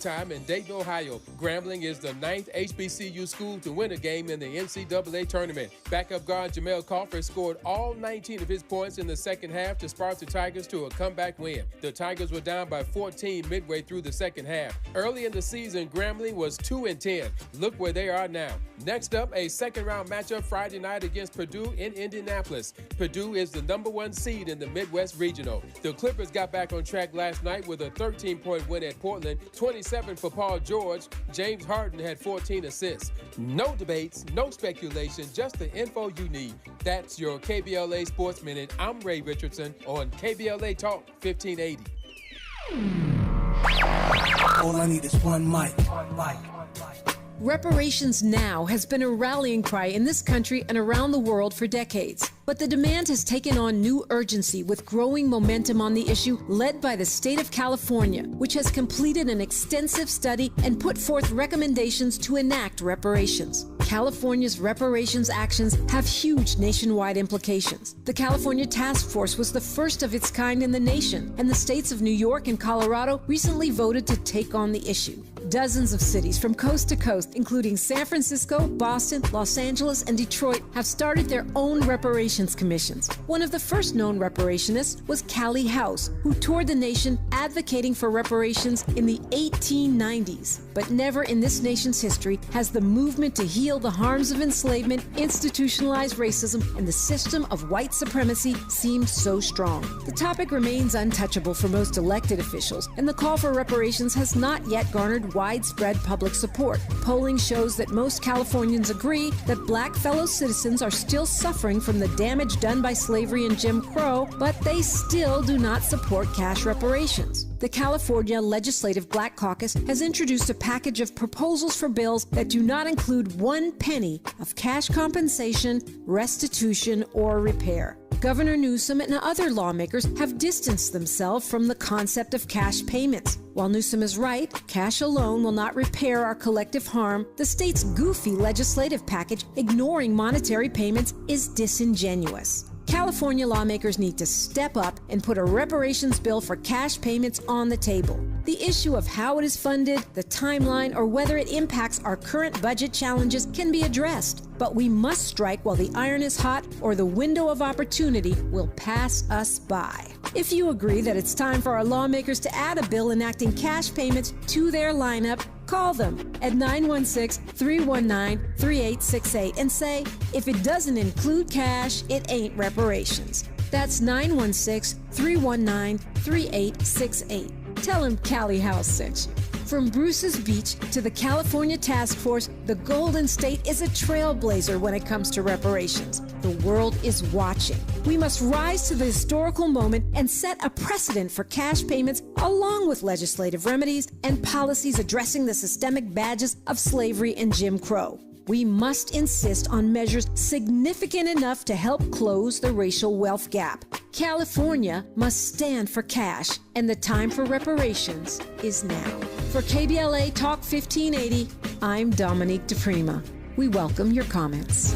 time in Dayton, Ohio. Grambling is the 9th HBCU school to win a game in the NCAA tournament. Backup guard Jamel Crawford scored all 19 of his points in the second half to spark the Tigers to a comeback win. The Tigers were down by 14 midway through the second half. Early in the season, Grambling was 2-10. Look where they are now. Next up, a second-round matchup Friday night against Purdue in Indianapolis. Purdue is the number 1 seed in the Midwest Regional. The Clippers got back on track last night with a 13-point win at Portland, 27 for Paul George. James Harden had 14 assists. No debates, no speculation, just the info you need. That's your KBLA Sports Minute. I'm Ray Richardson on KBLA Talk 1580. All I need is one mic. Reparations Now has been a rallying cry in this country and around the world for decades. But the demand has taken on new urgency with growing momentum on the issue led by the state of California, which has completed an extensive study and put forth recommendations to enact reparations. California's reparations actions have huge nationwide implications. The California Task Force was the first of its kind in the nation, and the states of New York and Colorado recently voted to take on the issue. Dozens of cities from coast to coast, including San Francisco, Boston, Los Angeles, and Detroit, have started their own reparations commissions. One of the first known reparationists was Callie House, who toured the nation advocating for reparations in the 1890s. But never in this nation's history has the movement to heal the harms of enslavement, institutionalized racism, and the system of white supremacy seemed so strong. The topic remains untouchable for most elected officials, and the call for reparations has not yet garnered widespread public support. Polling shows that most Californians agree that black fellow citizens are still suffering from the damage done by slavery and Jim Crow, but they still do not support cash reparations. The California Legislative Black Caucus has introduced a package of proposals for bills that do not include 1 penny of cash compensation, restitution, or repair. Governor Newsom and other lawmakers have distanced themselves from the concept of cash payments. While Newsom is right, cash alone will not repair our collective harm, the state's goofy legislative package ignoring monetary payments is disingenuous. California lawmakers need to step up and put a reparations bill for cash payments on the table. The issue of how it is funded, the timeline, or whether it impacts our current budget challenges can be addressed. But we must strike while the iron is hot, or the window of opportunity will pass us by. If you agree that it's time for our lawmakers to add a bill enacting cash payments to their lineup, call them at 916-319-3868 and say, if it doesn't include cash, it ain't reparations. That's 916-319-3868. Tell him Callie House sent you. From Bruce's Beach to the California Task Force, the Golden State is a trailblazer when it comes to reparations. The world is watching. We must rise to the historical moment and set a precedent for cash payments along with legislative remedies and policies addressing the systemic badges of slavery and Jim Crow. We must insist on measures significant enough to help close the racial wealth gap. California must stand for cash, and the time for reparations is now. For KBLA Talk 1580, I'm Dominique DePrima. We welcome your comments.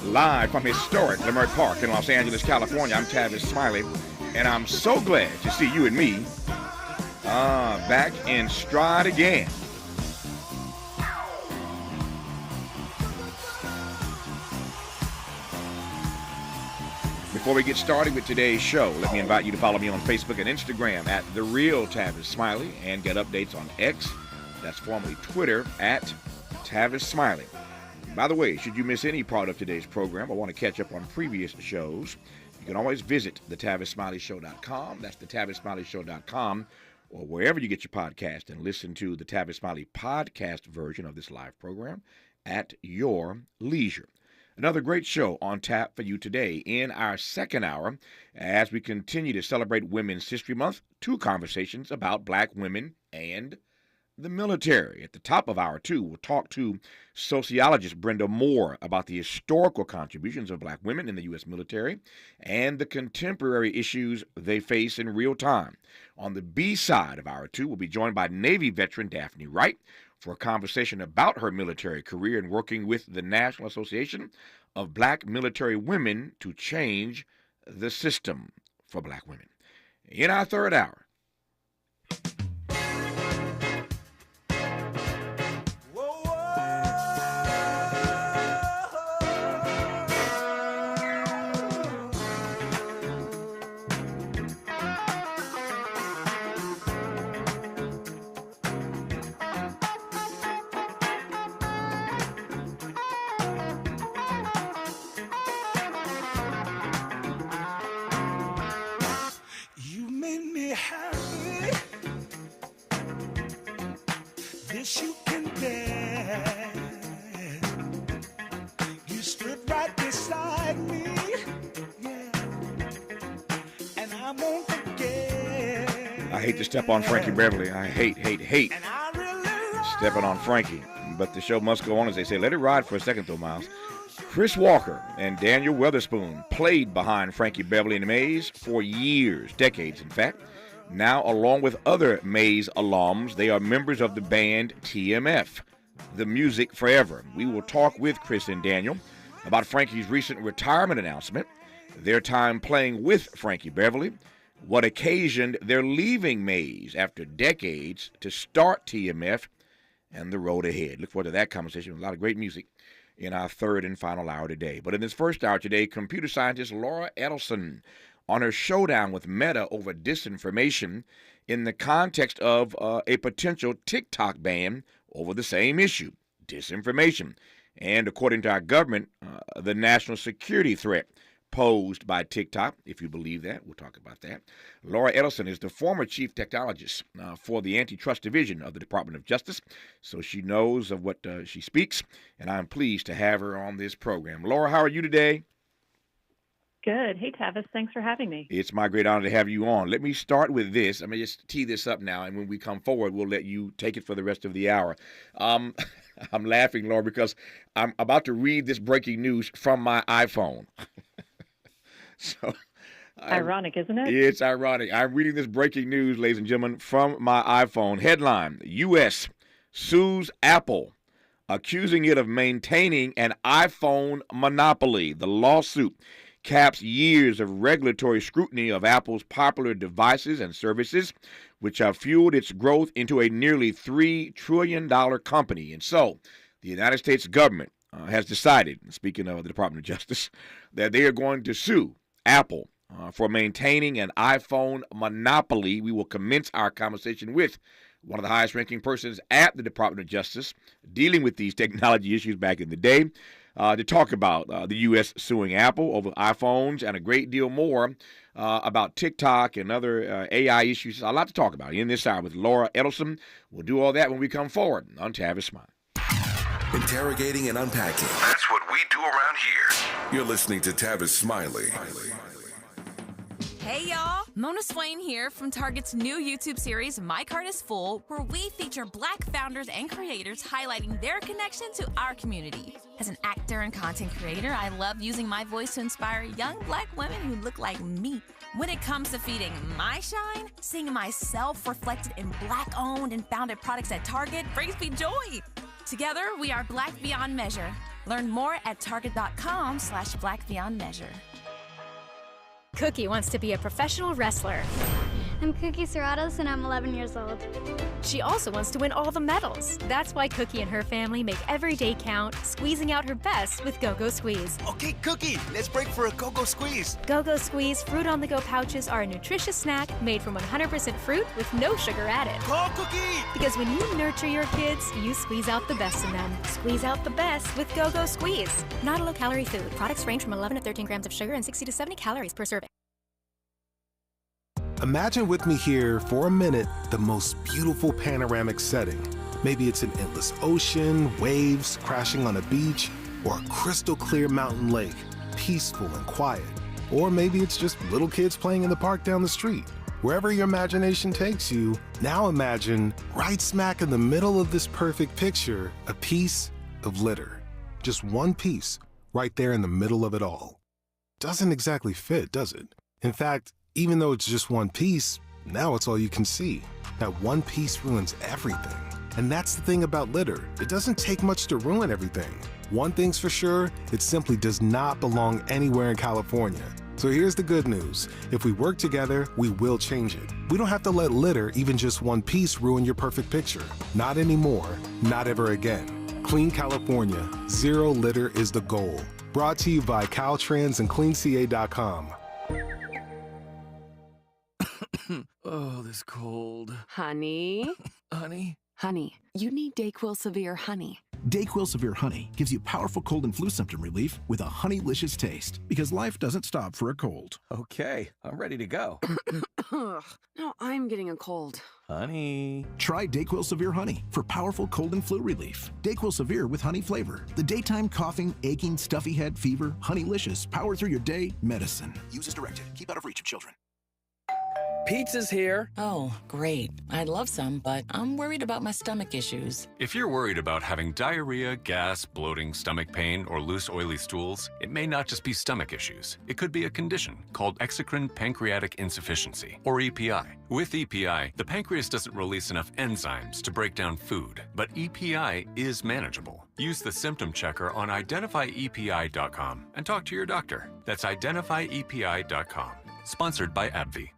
Live from historic Leimert Park in Los Angeles, California, I'm Tavis Smiley, and I'm so glad to see you and me back in stride again. Before we get started with today's show, let me invite you to follow me on Facebook and Instagram at The Real Tavis Smiley and get updates on X, that's formerly Twitter, at Tavis Smiley. By the way, should you miss any part of today's program or want to catch up on previous shows, you can always visit thetavissmileyshow.com. That's thetavissmileyshow.com, or wherever you get your podcast, and listen to the Tavis Smiley podcast version of this live program at your leisure. Another great show on tap for you today in our second hour as we continue to celebrate Women's History Month. Two conversations about black women and the military. At the top of hour two, we'll talk to sociologist Brenda Moore about the historical contributions of black women in the U.S. military and the contemporary issues they face in real time. On the B side of hour two, we'll be joined by Navy veteran Daphne Wright for a conversation about her military career and working with the National Association of Black Military Women to change the system for black women. In our third hour, I hate to step on Frankie Beverly. I hate stepping on Frankie. But the show must go on, as they say. Let it ride for a second, though, Miles. Chris Walker and Daniel Weatherspoon played behind Frankie Beverly in the Maze for years, decades, in fact. Now, along with other Maze alums, they are members of the band TMF, The Music Forever. We will talk with Chris and Daniel about Frankie's recent retirement announcement, their time playing with Frankie Beverly, what occasioned their leaving Maze after decades to start TMF, and the road ahead. Look forward to that conversation with a lot of great music in our third and final hour today. But in this first hour today, computer scientist Laura Edelson on her showdown with Meta over disinformation in the context of a potential TikTok ban over the same issue, disinformation, and according to our government, the national security threat posed by TikTok, if you believe that. We'll talk about that. Laura Edelson is the former chief technologist for the Antitrust Division of the Department of Justice, so she knows of what she speaks, and I'm pleased to have her on this program. Laura, how are you today? Good. Hey, Tavis. Thanks for having me. It's my great honor to have you on. Let me start with this. I'm going to just tee this up now, and when we come forward, we'll let you take it for the rest of the hour. I'm laughing, Laura, because I'm about to read this breaking news from my iPhone. So, ironic, isn't it? It's ironic. I'm reading this breaking news, ladies and gentlemen, from my iPhone. Headline: U.S. sues Apple, accusing it of maintaining an iPhone monopoly. The lawsuit caps years of regulatory scrutiny of Apple's popular devices and services, which have fueled its growth into a nearly $3 trillion company. And so, the United States government has decided, speaking of the Department of Justice, that they are going to sue Apple for maintaining an iPhone monopoly. We will commence our conversation with one of the highest-ranking persons at the Department of Justice dealing with these technology issues back in the day to talk about the U.S. suing Apple over iPhones and a great deal more about TikTok and other AI issues. A lot to talk about in this hour with Laura Edelson. We'll do all that when we come forward on Tavis Smiley. Interrogating and unpacking. That's what we do around here. You're listening to Tavis Smiley. Hey y'all, Mona Swain here from Target's new YouTube series, My Cart is Full, where we feature Black founders and creators highlighting their connection to our community. As an actor and content creator, I love using my voice to inspire young Black women who look like me. When it comes to feeding my shine, seeing myself reflected in Black-owned and founded products at Target brings me joy. Together, we are Black Beyond Measure. Learn more at target.com/blackbeyondmeasure. Cookie wants to be a professional wrestler. I'm Cookie Serratos, and I'm 11 years old. She also wants to win all the medals. That's why Cookie and her family make every day count, squeezing out her best with Go-Go Squeeze. Okay, Cookie, let's break for a Go-Go Squeeze. Go-Go Squeeze Fruit on the Go pouches are a nutritious snack made from 100% fruit with no sugar added. Call Cookie! Because when you nurture your kids, you squeeze out the best in them. Squeeze out the best with Go-Go Squeeze. Not a low-calorie food. Products range from 11 to 13 grams of sugar and 60 to 70 calories per serving. Imagine with me here for a minute the most beautiful panoramic setting. Maybe it's an endless ocean, waves crashing on a beach, or a crystal clear mountain lake, peaceful and quiet. Or maybe it's just little kids playing in the park down the street. Wherever your imagination takes you, now imagine right smack in the middle of this perfect picture, a piece of litter. Just one piece right there in the middle of it all. Doesn't exactly fit, does it? In fact, even though it's just one piece, now it's all you can see. That one piece ruins everything. And that's the thing about litter. It doesn't take much to ruin everything. One thing's for sure, it simply does not belong anywhere in California. So here's the good news. If we work together, we will change it. We don't have to let litter, even just one piece, ruin your perfect picture. Not anymore, not ever again. Clean California, zero litter is the goal. Brought to you by Caltrans and CleanCA.com. Oh, this cold. Honey? Honey? Honey, you need DayQuil Severe Honey. DayQuil Severe Honey gives you powerful cold and flu symptom relief with a honeylicious taste, because life doesn't stop for a cold. Okay, I'm ready to go. Now I'm getting a cold. Honey. Try DayQuil Severe Honey for powerful cold and flu relief. DayQuil Severe with honey flavor. The daytime coughing, aching, stuffy head, fever, honeylicious, power through your day medicine. Use as directed. Keep out of reach of children. Pizza's here. Oh, great. I'd love some, but I'm worried about my stomach issues. If you're worried about having diarrhea, gas, bloating, stomach pain, or loose, oily stools, it may not just be stomach issues. It could be a condition called exocrine pancreatic insufficiency, or EPI. With EPI, the pancreas doesn't release enough enzymes to break down food, but EPI is manageable. Use the symptom checker on identifyepi.com and talk to your doctor. That's identifyepi.com. Sponsored by AbbVie.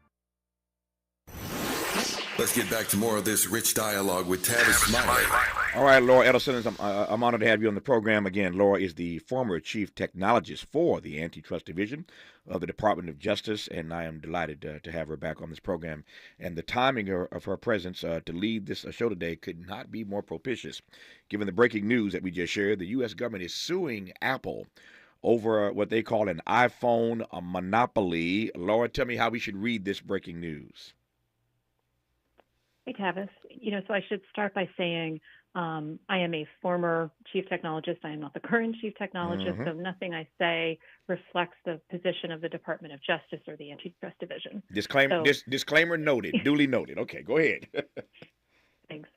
Let's get back to more of this rich dialogue with Tavis Smiley. All right, Laura Edelson, I'm honored to have you on the program again. Laura is the former chief technologist for the Antitrust Division of the Department of Justice, and I am delighted to have her back on this program. And the timing of her presence to lead this show today could not be more propitious. Given the breaking news that we just shared, the U.S. government is suing Apple over what they call an iPhone monopoly. Laura, tell me how we should read this breaking news. Hey, Tavis. So I should start by saying I am a former chief technologist. I am not the current chief technologist, so nothing I say reflects the position of the Department of Justice or the Antitrust Division. Disclaimer noted, duly noted. Okay, go ahead. Thanks.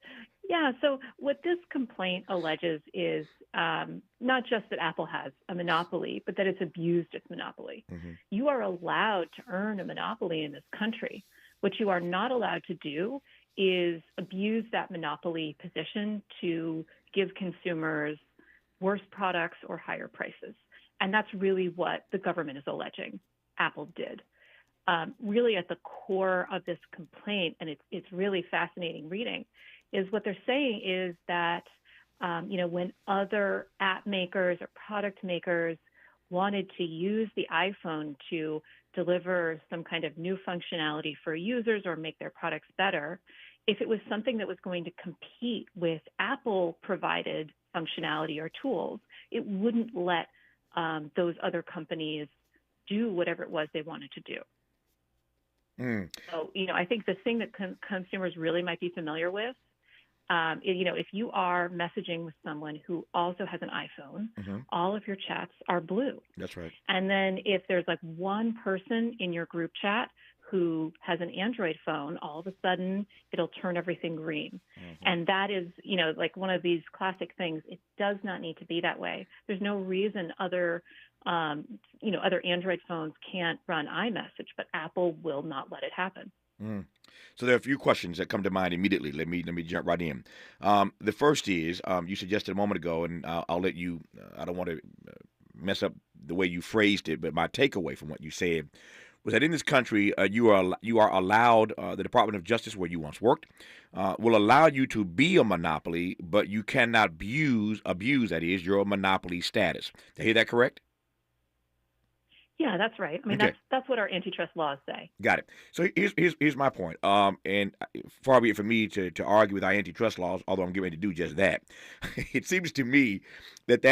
Yeah, so what this complaint alleges is not just that Apple has a monopoly, but that it's abused its monopoly. You are allowed to earn a monopoly in this country. What you are not allowed to do is abuse that monopoly position to give consumers worse products or higher prices. And that's really what the government is alleging Apple did. Really at the core of this complaint, and it's really fascinating reading, is what they're saying is that, when other app makers or product makers wanted to use the iPhone to deliver some kind of new functionality for users or make their products better, if it was something that was going to compete with Apple-provided functionality or tools, it wouldn't let those other companies do whatever it was they wanted to do. So, I think the thing that consumers really might be familiar with, if you are messaging with someone who also has an iPhone, all of your chats are blue. That's right. And then if there's like one person in your group chat who has an Android phone, all of a sudden it'll turn everything green. And that is, like one of these classic things. It does not need to be that way. There's no reason other Android phones can't run iMessage, but Apple will not let it happen. So there are a few questions that come to mind immediately. Let me jump right in. The first is, you suggested a moment ago, and I'll let you, I don't want to mess up the way you phrased it, but my takeaway from what you said was that in this country, you are allowed, the Department of Justice, where you once worked, will allow you to be a monopoly, but you cannot abuse that is, your monopoly status. Did I hear that correct? Yeah, that's right. I mean, Okay. that's what our antitrust laws say. Got it. So here's my point. And far be it from me to argue with our antitrust laws, although I'm getting ready to do just that. It seems to me that's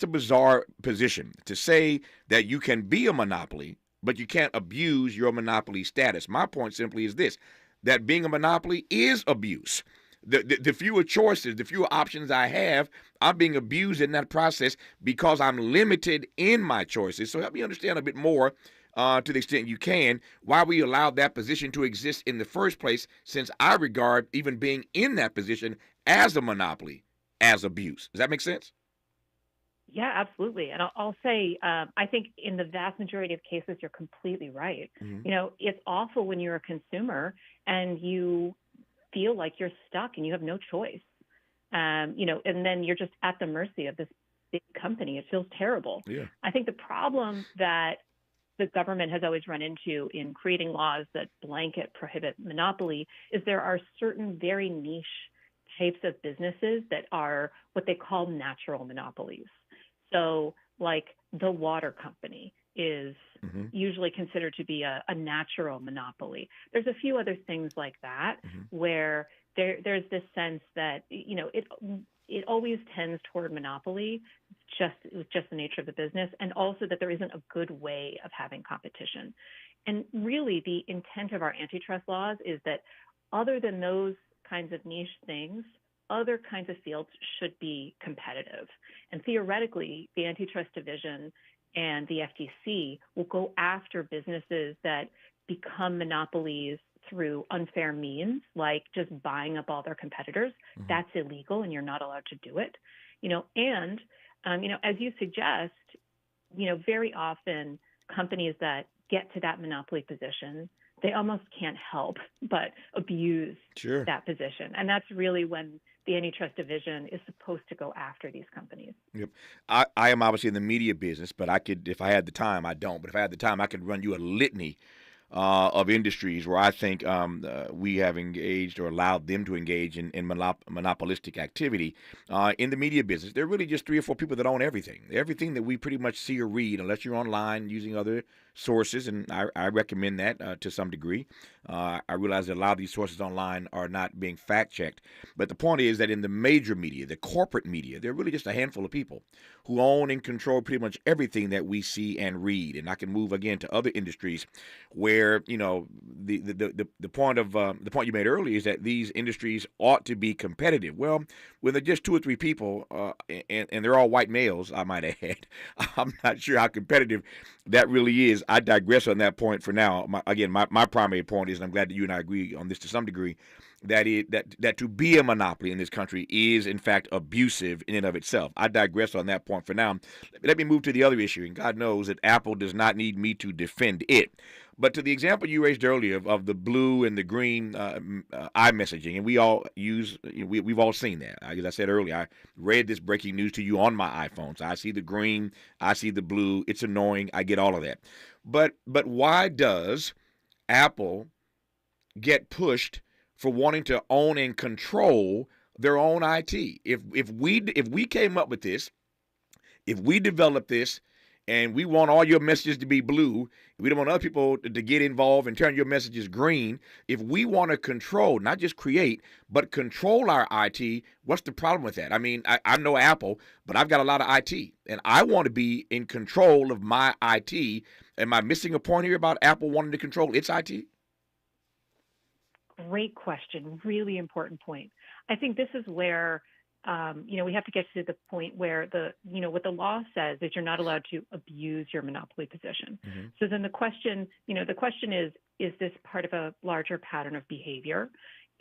a bizarre position to say that you can be a monopoly, but you can't abuse your monopoly status. My point simply is this: that being a monopoly is abuse. The fewer choices, the fewer options I have, I'm being abused in that process because I'm limited in my choices. So help me understand a bit more, to the extent you can, why we allowed that position to exist in the first place, since I regard even being in that position as a monopoly as abuse. Does that make sense? Yeah, absolutely. And I'll say, I think in the vast majority of cases, you're completely right. Mhm. You know, it's awful when you're a consumer and you feel like you're stuck and you have no choice. You know, and then you're just at the mercy of this big company. It feels terrible. Yeah. I think the problem that the government has always run into in creating laws that blanket prohibit monopoly is there are certain very niche types of businesses that are what they call natural monopolies. So like the water company is usually considered to be a natural monopoly. There's a few other things like that where there's this sense that, you know, it always tends toward monopoly, just the nature of the business, and also that there isn't a good way of having competition. And really the intent of our antitrust laws is that other than those kinds of niche things, other kinds of fields should be competitive. And theoretically, the antitrust division and the FTC will go after businesses that become monopolies through unfair means, like just buying up all their competitors. That's illegal and you're not allowed to do it. You know, and, you know, as you suggest, you know, very often companies that get to that monopoly position, they almost can't help but abuse that position. And that's really when the antitrust division is supposed to go after these companies. Yep. I am obviously in the media business, but I could, if I had the time, I don't, but if I had the time, I could run you a litany of industries where I think we have engaged or allowed them to engage in monopolistic activity. In the media business, there are really just 3 or 4 people that own everything. Everything that we pretty much see or read, unless you're online using other sources, and I recommend that to some degree. I realize that a lot of these sources online are not being fact-checked. But the point is that in the major media, the corporate media, there are really just a handful of people who own and control pretty much everything that we see and read. And I can move again to other industries where, you know, the point you made earlier is that these industries ought to be competitive. Well, when they're just 2 or 3 people, and they're all white males, I might add, I'm not sure how competitive that really is. I digress on that point for now. My primary point is, and I'm glad that you and I agree on this to some degree, that to be a monopoly in this country is in fact abusive in and of itself. I digress on that point for now. Let me move to the other issue, and God knows that Apple does not need me to defend it. But to the example you raised earlier of the blue and the green iMessaging, and we've all seen that. As I said earlier, I read this breaking news to you on my iPhone. So I see the green, I see the blue. It's annoying. I get all of that. But why does Apple get pushed for wanting to own and control their own IT? If we came up with this, if we developed this, and we want all your messages to be blue, we don't want other people to get involved and turn your messages green. If we want to control, not just create, but control our IT, what's the problem with that? I mean, I'm no Apple, but I've got a lot of IT, and I want to be in control of my IT. Am I missing a point here about Apple wanting to control its IT? Great question. Really important point. I think this is where we have to get to the point where what the law says is you're not allowed to abuse your monopoly position. So then the question is this part of a larger pattern of behavior?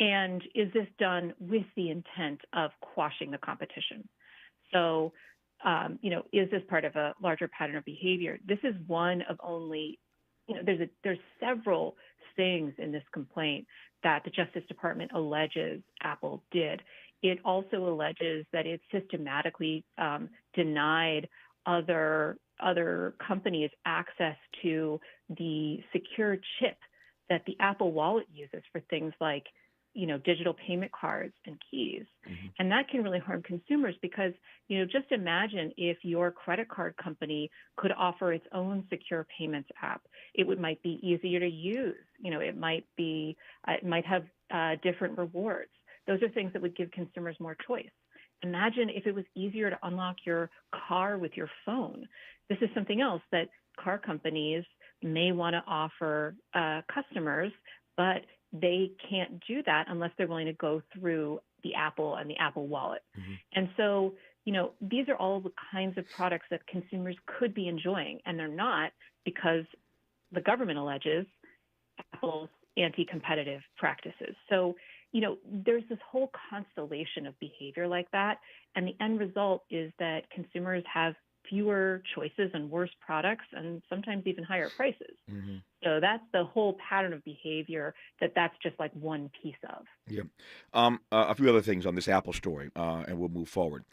And is this done with the intent of quashing the competition? So, is this part of a larger pattern of behavior? This is one of only, there's several things in this complaint that the Justice Department alleges Apple did. It also alleges that it systematically denied other other companies access to the secure chip that the Apple Wallet uses for things like, digital payment cards and keys. And that can really harm consumers because, just imagine if your credit card company could offer its own secure payments app. Might be easier to use. It might have different rewards. Those are things that would give consumers more choice. Imagine if it was easier to unlock your car with your phone. This is something else that car companies may want to offer customers, but they can't do that unless they're willing to go through the Apple and the Apple Wallet. And so, these are all the kinds of products that consumers could be enjoying, and they're not because the government alleges Apple's anti-competitive practices. So, there's this whole constellation of behavior like that, and the end result is that consumers have fewer choices and worse products and sometimes even higher prices. So that's the whole pattern of behavior that's just like one piece of. Yeah. A few other things on this Apple story, and we'll move forward.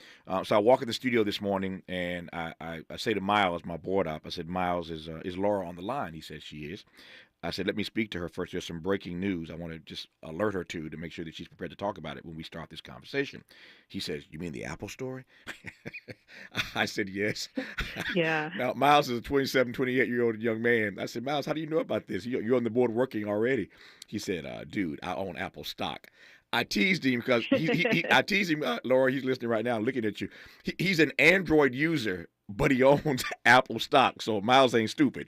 So I walk in the studio this morning, and I say to Miles, my board op, I said, Miles, is Laura on the line? He says she is. I said, let me speak to her first. There's some breaking news I want to just alert her to make sure that she's prepared to talk about it when we start this conversation. He says, you mean the Apple story? I said, yes. Yeah. Now, Miles is a 27, 28-year-old young man. I said, Miles, how do you know about this? You're on the board working already. He said, dude, I own Apple stock. I teased him because I teased him, Laura, he's listening right now, looking at you. He's an Android user, but he owns Apple stock. So Miles ain't stupid.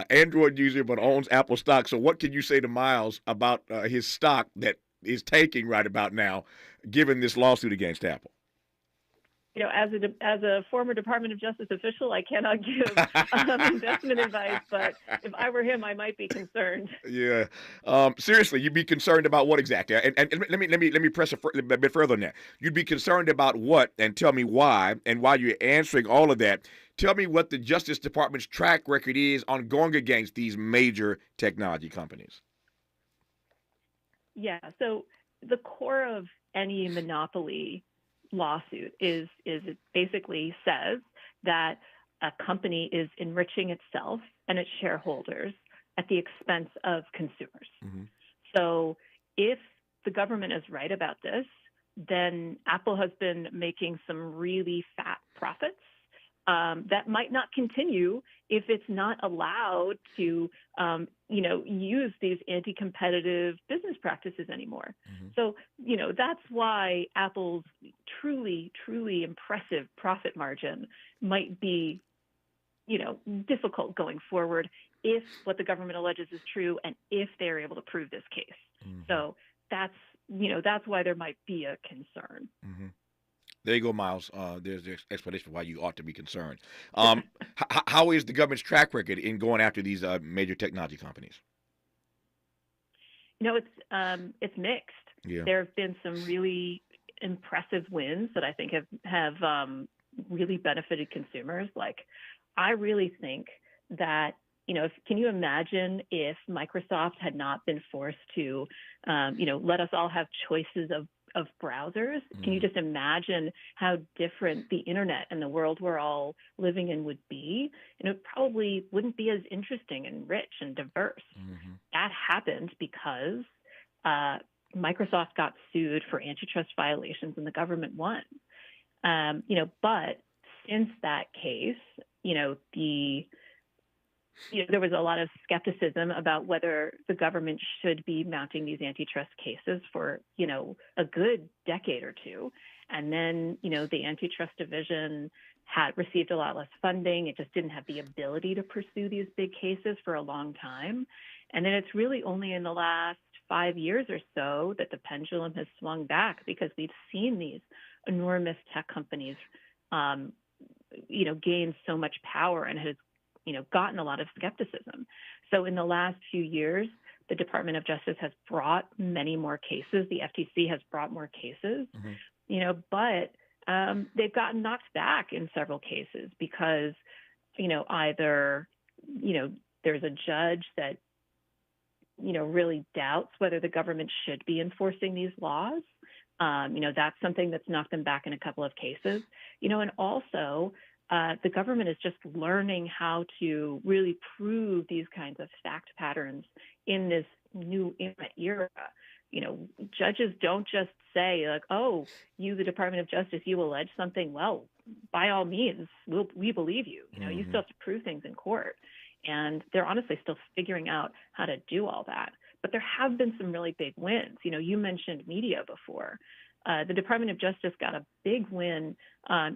Android user, but owns Apple stock. So what can you say to Miles about his stock that is tanking right about now, given this lawsuit against Apple? As a former Department of Justice official, I cannot give investment advice, but if I were him, I might be concerned. Yeah. Seriously, you'd be concerned about what exactly? And let me press a bit further on that. You'd be concerned about what, and tell me why. And while you're answering all of that, tell me what the Justice Department's track record is on going against these major technology companies. Yeah. So the core of any monopoly lawsuit is it basically says that a company is enriching itself and its shareholders at the expense of consumers. So if the government is right about this, then Apple has been making some really fat profits that might not continue if it's not allowed to, use these anti-competitive business practices anymore. So, that's why Apple's truly, truly impressive profit margin might be, difficult going forward if what the government alleges is true and if they're able to prove this case. So that's why there might be a concern. There you go, Miles. There's the explanation for why you ought to be concerned. How is the government's track record in going after these major technology companies? It's mixed. Yeah. There have been some really impressive wins that I think have really benefited consumers. Like, I really think that, can you imagine if Microsoft had not been forced to, let us all have choices of browsers? Can you just imagine how different the internet and the world we're all living in would be? And it probably wouldn't be as interesting and rich and diverse. That happened because Microsoft got sued for antitrust violations and the government won. But since that case, there was a lot of skepticism about whether the government should be mounting these antitrust cases for, a good decade or two. And then, the antitrust division had received a lot less funding. It just didn't have the ability to pursue these big cases for a long time. And then it's really only in the last 5 years or so that the pendulum has swung back because we've seen these enormous tech companies, gain so much power and has gotten a lot of skepticism. So in the last few years, the Department of Justice has brought many more cases. The FTC has brought more cases, but they've gotten knocked back in several cases because, either, there's a judge that, really doubts whether the government should be enforcing these laws. That's something that's knocked them back in a couple of cases, and also the government is just learning how to really prove these kinds of fact patterns in this new internet era. Judges don't just say like, "Oh, you, the Department of Justice, you allege something. Well, by all means, we believe you." You still have to prove things in court, and they're honestly still figuring out how to do all that. But there have been some really big wins. You mentioned media before. The Department of Justice got a big win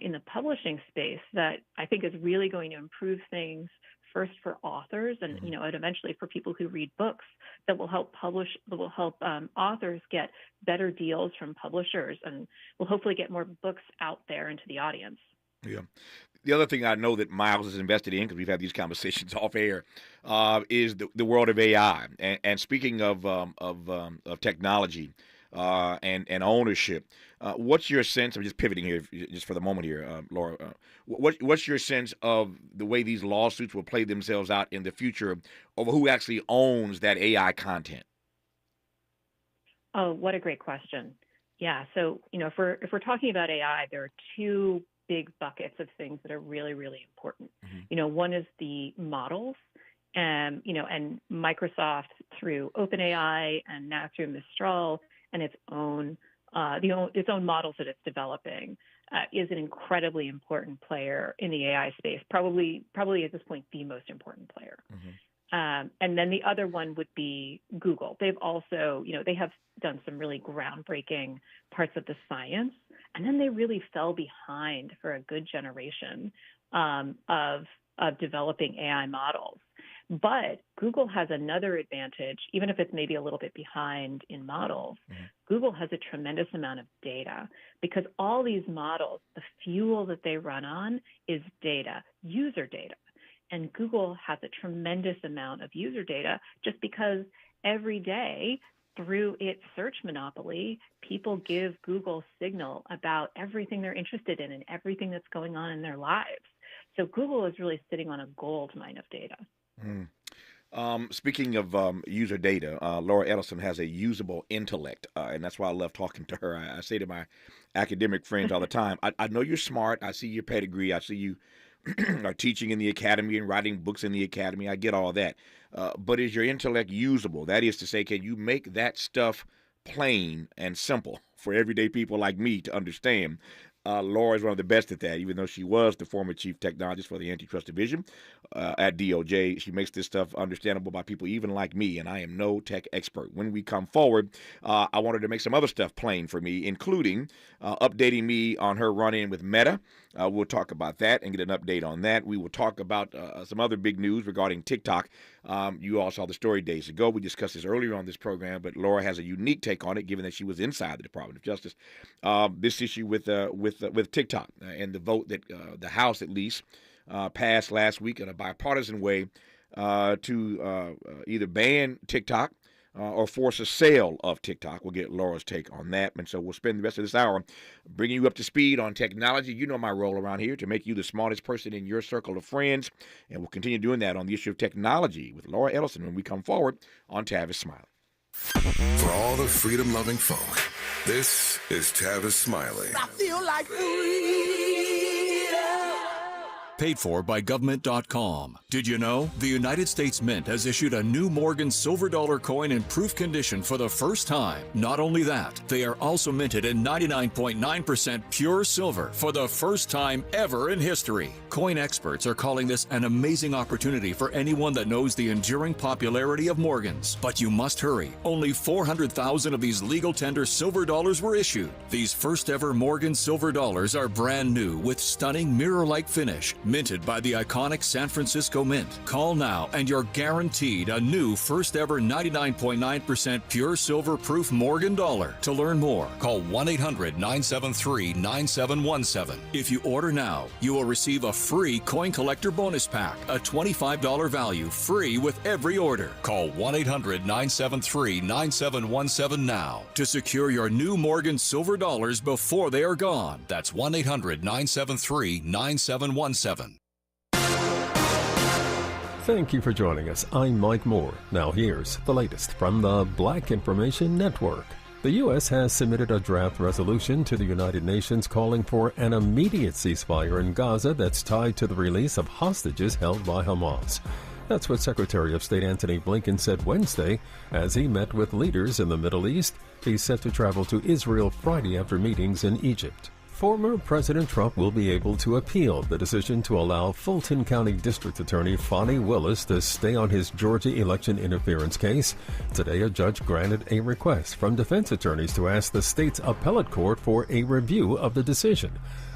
in the publishing space that I think is really going to improve things first for authors and and eventually for people who read books, that will help authors get better deals from publishers, and will hopefully get more books out there into the audience. Yeah. The other thing I know that Miles is invested in, because we've had these conversations off air, is the world of AI. And speaking of technology and ownership, what's your sense? I'm just pivoting here, just for the moment here, Laura. What's your sense of the way these lawsuits will play themselves out in the future over who actually owns that AI content? Oh, what a great question. Yeah. So, if we're talking about AI, there are two big buckets of things that are really, really important. One is the models, and Microsoft through OpenAI and now through Mistral and its own models that it's developing is an incredibly important player in the AI space. Probably at this point the most important player. And then the other one would be Google. They've also, they have done some really groundbreaking parts of the science, and then they really fell behind for a good generation of developing AI models. But Google has another advantage, even if it's maybe a little bit behind in models. Google has a tremendous amount of data, because all these models, the fuel that they run on is data, user data. And Google has a tremendous amount of user data just because every day through its search monopoly, people give Google signal about everything they're interested in and everything that's going on in their lives. So Google is really sitting on a gold mine of data. Speaking of user data, Laura Edelson has a usable intellect, and that's why I love talking to her. I say to my academic friends all the time, I know you're smart. I see your pedigree. I see you are teaching in the academy and writing books in the academy. I get all that. But is your intellect usable? That is to say, can you make that stuff plain and simple for everyday people like me to understand? Laura is one of the best at that, even though she was the former chief technologist for the antitrust division at DOJ. She makes this stuff understandable by people even like me, and I am no tech expert. When we come forward, I wanted to make some other stuff plain for me, including updating me on her run-in with Meta. We'll talk about that and get an update on that. We will talk about some other big news regarding TikTok. You all saw the story days ago. We discussed this earlier on this program, but Laura has a unique take on it, given that she was inside the Department of Justice. This issue with TikTok and the vote that the House, at least, passed last week in a bipartisan way to either ban TikTok or force a sale of TikTok. We'll get Laura's take on that. And so we'll spend the rest of this hour bringing you up to speed on technology. You know my role around here, to make you the smartest person in your circle of friends. And we'll continue doing that on the issue of technology with Laura Edelson when we come forward on Tavis Smiley. For all the freedom-loving folk, this is Tavis Smiley. I feel like freedom. Paid for by government.com. Did you know the United States Mint has issued a new Morgan silver dollar coin in proof condition for the first time? Not only that, they are also minted in 99.9% pure silver for the first time ever in history. Coin experts are calling this an amazing opportunity for anyone that knows the enduring popularity of Morgans. But you must hurry. Only 400,000 of these legal tender silver dollars were issued. These first ever Morgan silver dollars are brand new with stunning mirror-like finish, minted by the iconic San Francisco Mint. Call now and you're guaranteed a new first ever 99.9% pure silver proof Morgan dollar. To learn more, call 1-800-973-9717. If you order now, you will receive a free coin collector bonus pack, a $25 value, free with every order. Call 1-800-973-9717 now to secure your new Morgan silver dollars before they are gone. That's 1-800-973-9717. Thank you for joining us. I'm Mike Moore. Now here's the latest from the Black Information Network. The U.S. has submitted a draft resolution to the United Nations calling for an immediate ceasefire in Gaza that's tied to the release of hostages held by Hamas. That's what Secretary of State Antony Blinken said Wednesday as he met with leaders in the Middle East. He's set to travel to Israel Friday after meetings in Egypt. Former President Trump will be able to appeal the decision to allow Fulton County District Attorney Fonnie Willis to stay on his Georgia election interference case. Today, a judge granted a request from defense attorneys to ask the state's appellate court for a review of the decision.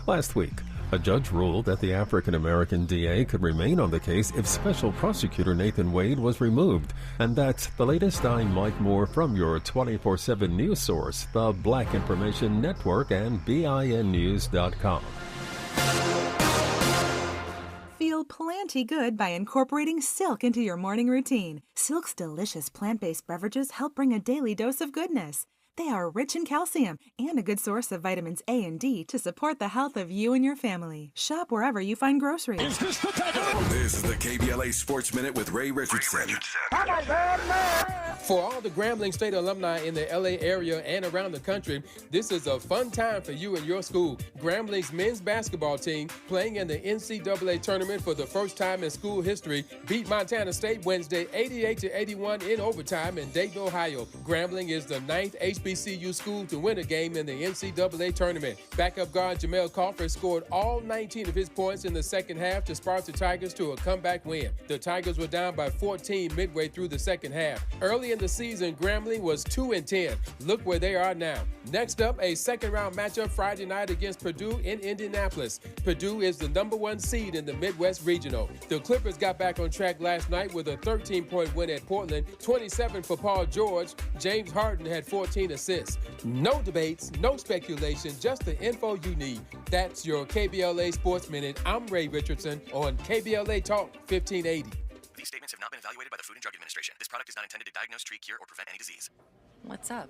Last week, a judge ruled that the African-American DA could remain on the case if Special Prosecutor Nathan Wade was removed. And that's the latest. I'm Mike Moore from your 24/7 news source, the Black Information Network and BINnews.com. Feel plenty good by incorporating Silk into your morning routine. Silk's delicious plant-based beverages help bring a daily dose of goodness. They are rich in calcium and a good source of vitamins A and D to support the health of you and your family. Shop wherever you find groceries. This is the KBLA Sports Minute with Ray Richardson. For all the Grambling State alumni in the LA area and around the country, this is a fun time for you and your school. Grambling's men's basketball team, playing in the NCAA tournament for the first time in school history, beat Montana State Wednesday 88-81 in overtime in Dayton, Ohio. Grambling is the 9th HBCU school to win a game in the NCAA tournament. Backup guard Jamel Crawford scored all 19 of his points in the second half to spark the Tigers to a comeback win. The Tigers were down by 14 midway through the second half. Early in the season, Grambling was 2-10. Look where they are now. Next up, a second-round matchup Friday night against Purdue in Indianapolis. Purdue is the #1 seed in the Midwest Regional. The Clippers got back on track last night with a 13-point win at Portland, 27 for Paul George. James Harden had 14 assists. No debates, no speculation, just the info you need. That's your KBLA Sports Minute. I'm Ray Richardson on KBLA Talk 1580. These statements have not been evaluated by the Food and Drug Administration. This product is not intended to diagnose, treat, cure, or prevent any disease. What's up?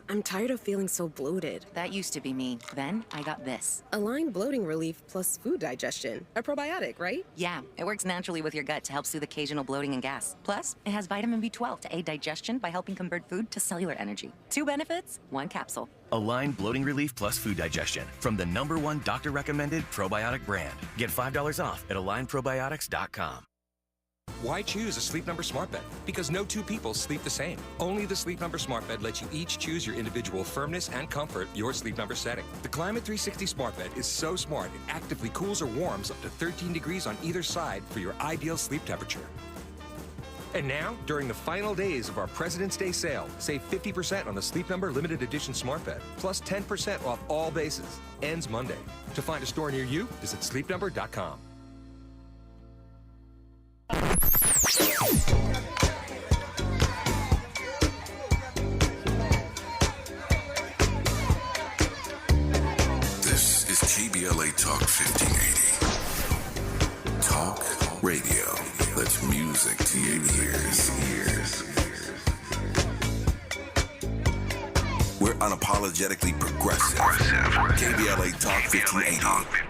I'm tired of feeling so bloated. That used to be me. Then I got this. Align bloating relief plus food digestion. A probiotic, right? Yeah, it works naturally with your gut to help soothe occasional bloating and gas. Plus, it has vitamin B12 to aid digestion by helping convert food to cellular energy. 2 benefits, 1 capsule. Align bloating relief plus food digestion from the #1 doctor-recommended probiotic brand. Get $5 off at alignprobiotics.com. Why choose a Sleep Number smart bed? Because no two people sleep the same. Only the Sleep Number smart bed lets you each choose your individual firmness and comfort, your Sleep Number setting. The Climate 360 smart bed is so smart it actively cools or warms up to 13 degrees on either side for your ideal sleep temperature. And now, during the final days of our President's Day sale, save 50% on the Sleep Number limited edition smart bed, plus 10% off all bases. Ends Monday. To find a store near you, visit sleepnumber.com. This is KBLA Talk 1580. Talk radio. That's music to your ears. We're unapologetically progressive. KBLA Talk 1580.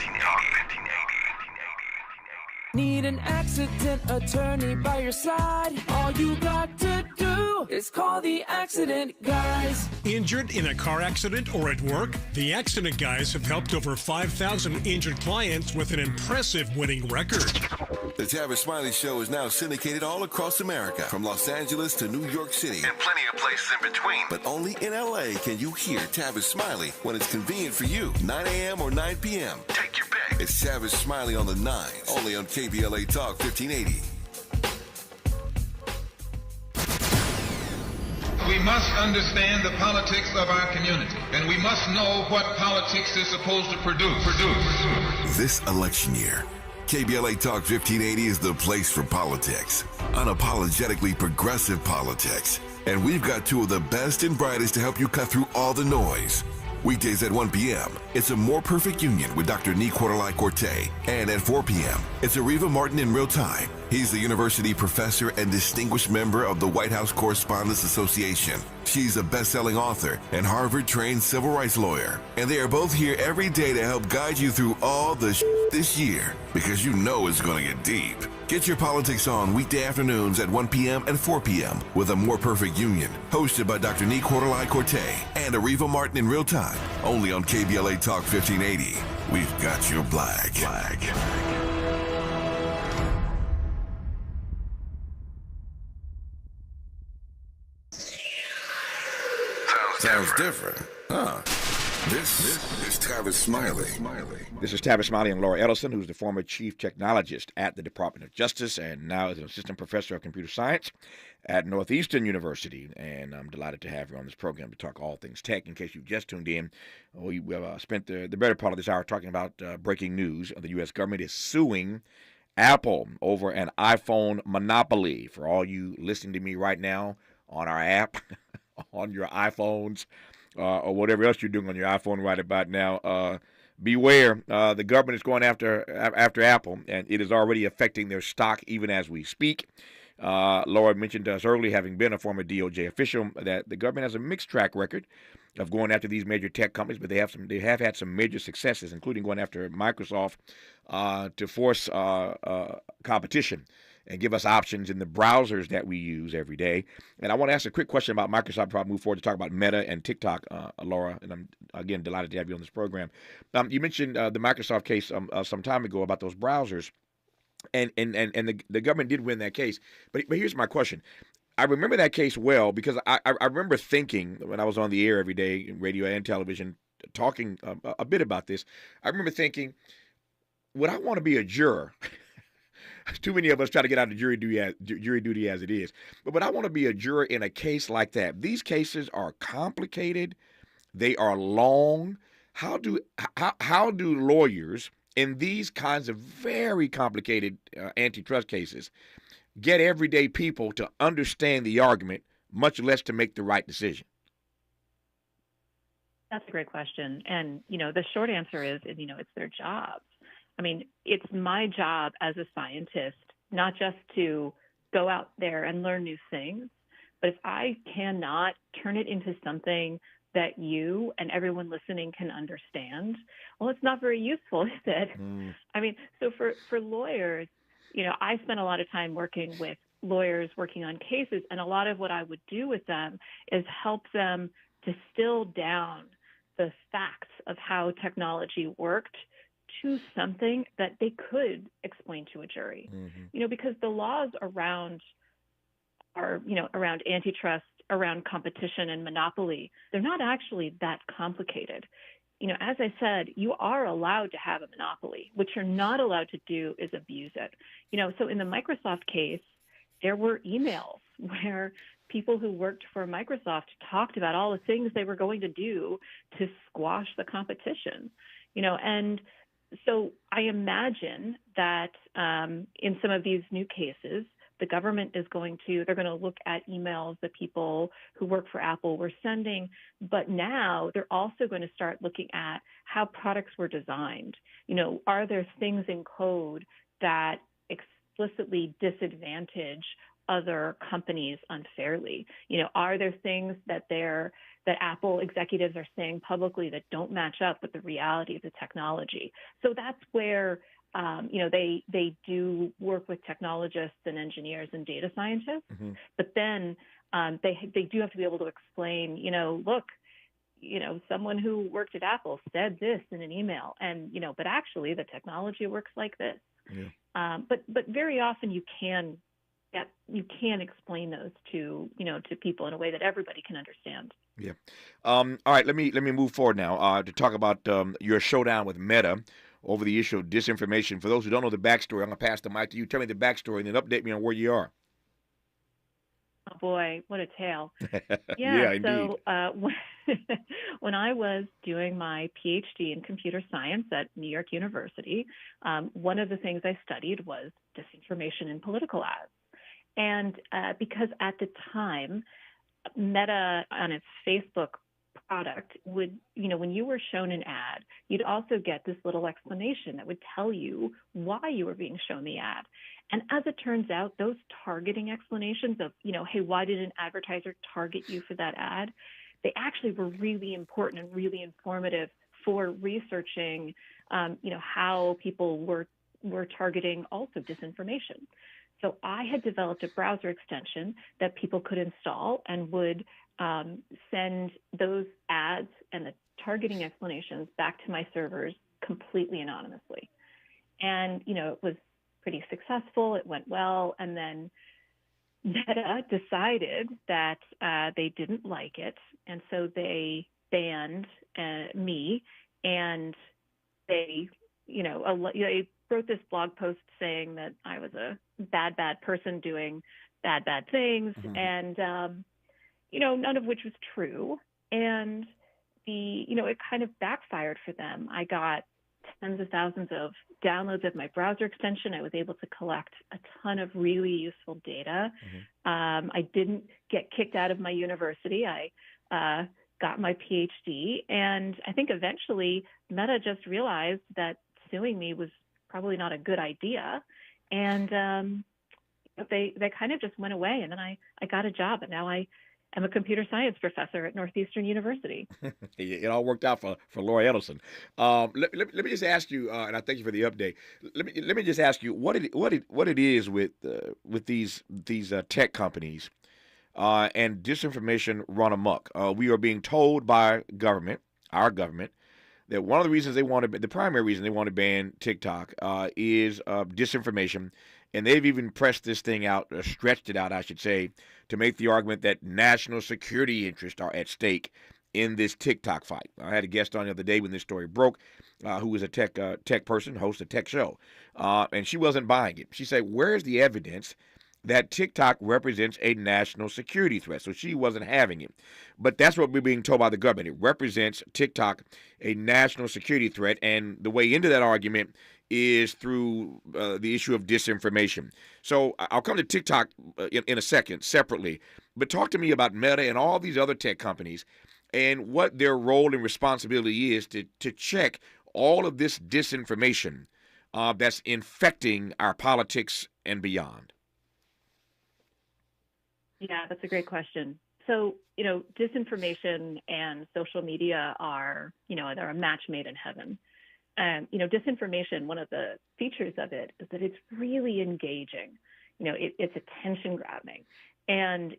Need an accident attorney by your side? All you got to do is call the accident guys. Injured in a car accident or at work? The Accident Guys have helped over 5,000 injured clients with an impressive winning record. The Tavis Smiley Show is now syndicated all across America, from Los Angeles to New York City, and plenty of places in between. But only in LA can you hear Tavis Smiley when it's convenient for you, 9 a.m. or 9 p.m. Take your pick. It's Tavis Smiley on the 9s, only on KBLA Talk 1580. We must understand the politics of our community, and we must know what politics is supposed to produce. This election year, KBLA Talk 1580 is the place for politics, unapologetically progressive politics. And we've got two of the best and brightest to help you cut through all the noise. Weekdays at 1 p.m., it's A More Perfect Union with Dr. Nee Cordelai-Corte. And at 4 p.m., it's Areva Martin in Real Time. He's the university professor and distinguished member of the White House Correspondents Association. She's a best-selling author and Harvard-trained civil rights lawyer. And they are both here every day to help guide you through all the this year, because you know it's going to get deep. Get your politics on weekday afternoons at 1 p.m. and 4 p.m. with A More Perfect Union, hosted by Dr. Nee Cordelai-Corte and Ariva Martin in real time, only on KBLA Talk 1580. We've got your flag. Sounds different, huh? This is Tavis Smiley. This is Tavis Smiley and Laura Edelson, who's the former chief technologist at the Department of Justice and now is an assistant professor of computer science at Northeastern University. And I'm delighted to have her on this program to talk all things tech. In case you just tuned in, we spent the better part of this hour talking about breaking news. The U.S. government is suing Apple over an iPhone monopoly. For all you listening to me right now on our app, on your iPhones, or whatever else you're doing on your iPhone right about now, beware. The government is going after Apple, and it is already affecting their stock even as we speak. Laura mentioned to us earlier, having been a former DOJ official, that the government has a mixed track record of going after these major tech companies, but they have had some major successes, including going after Microsoft to force competition and give us options in the browsers that we use every day. And I want to ask a quick question about Microsoft before I move forward to talk about Meta and TikTok, Laura, and I'm, again, delighted to have you on this program. You mentioned the Microsoft case some time ago about those browsers, and the government did win that case. But here's my question. I remember that case well because I remember thinking when I was on the air every day, radio and television, talking a bit about this, I remember thinking, would I want to be a juror? Too many of us try to get out of jury duty as it is. But I want to be a juror in a case like that. These cases are complicated. They are long. How do lawyers in these kinds of very complicated antitrust cases get everyday people to understand the argument, much less to make the right decision? That's a great question. And, the short answer is, it's their jobs. I mean, it's my job as a scientist, not just to go out there and learn new things, but if I cannot turn it into something that you and everyone listening can understand, well, it's not very useful, is it? I mean, so for lawyers, I spent a lot of time working with lawyers working on cases, and a lot of what I would do with them is help them distill down the facts of how technology worked to something that they could explain to a jury. Because the laws around antitrust, around competition and monopoly, they're not actually that complicated. As I said, you are allowed to have a monopoly. What you're not allowed to do is abuse it. So in the Microsoft case, there were emails where people who worked for Microsoft talked about all the things they were going to do to squash the competition, and so I imagine that in some of these new cases, the government they're going to look at emails that people who work for Apple were sending, but now they're also going to start looking at how products were designed. Are there things in code that explicitly disadvantage other companies unfairly? Are there things that Apple executives are saying publicly that don't match up with the reality of the technology? So that's where they do work with technologists and engineers and data scientists, but then they do have to be able to explain, look, someone who worked at Apple said this in an email, and but actually the technology works like this. But very often you can explain those to people in a way that everybody can understand. Yeah. All right. Let me move forward now to talk about your showdown with Meta over the issue of disinformation. For those who don't know the backstory, I'm going to pass the mic to you. Tell me the backstory and then update me on where you are. Oh boy, what a tale! Yeah, so when I was doing my PhD in computer science at New York University, one of the things I studied was disinformation in political ads. And because at the time, Meta on its Facebook product would, when you were shown an ad, you'd also get this little explanation that would tell you why you were being shown the ad. And as it turns out, those targeting explanations of, hey, why did an advertiser target you for that ad? They actually were really important and really informative for researching, how people were targeting also disinformation. So I had developed a browser extension that people could install and would send those ads and the targeting explanations back to my servers completely anonymously. And, it was pretty successful. It went well. And then Meta decided that they didn't like it. And so they banned me, and they, they wrote this blog post saying that I was a bad person doing bad things. Mm-hmm. And, none of which was true. And it kind of backfired for them. I got tens of thousands of downloads of my browser extension. I was able to collect a ton of really useful data. Mm-hmm. I didn't get kicked out of my university. I got my PhD. And I think eventually Meta just realized that suing me was probably not a good idea. And they kind of just went away. And then I got a job, and now I'm a computer science professor at Northeastern University. It all worked out for Laura Edelson. Let me just ask you, and I thank you for the update. Let me just ask you what it is with these tech companies and disinformation run amok. We are being told by our government, that one of the reasons the primary reason they want to ban TikTok is disinformation. And they've even pressed this thing out, or stretched it out, I should say, to make the argument that national security interests are at stake in this TikTok fight. I had a guest on the other day when this story broke, who was a tech person, hosts a tech show, and she wasn't buying it. She said, "Where's the evidence that TikTok represents a national security threat?" So she wasn't having it. But that's what we're being told by the government. It represents TikTok a national security threat, and the way into that argument is through the issue of disinformation. So I'll come to TikTok in a second separately, but talk to me about Meta and all these other tech companies and what their role and responsibility is to check all of this disinformation that's infecting our politics and beyond. Yeah, that's a great question. So, disinformation and social media are, they're a match made in heaven. Disinformation, one of the features of it is that it's really engaging. It's attention grabbing. And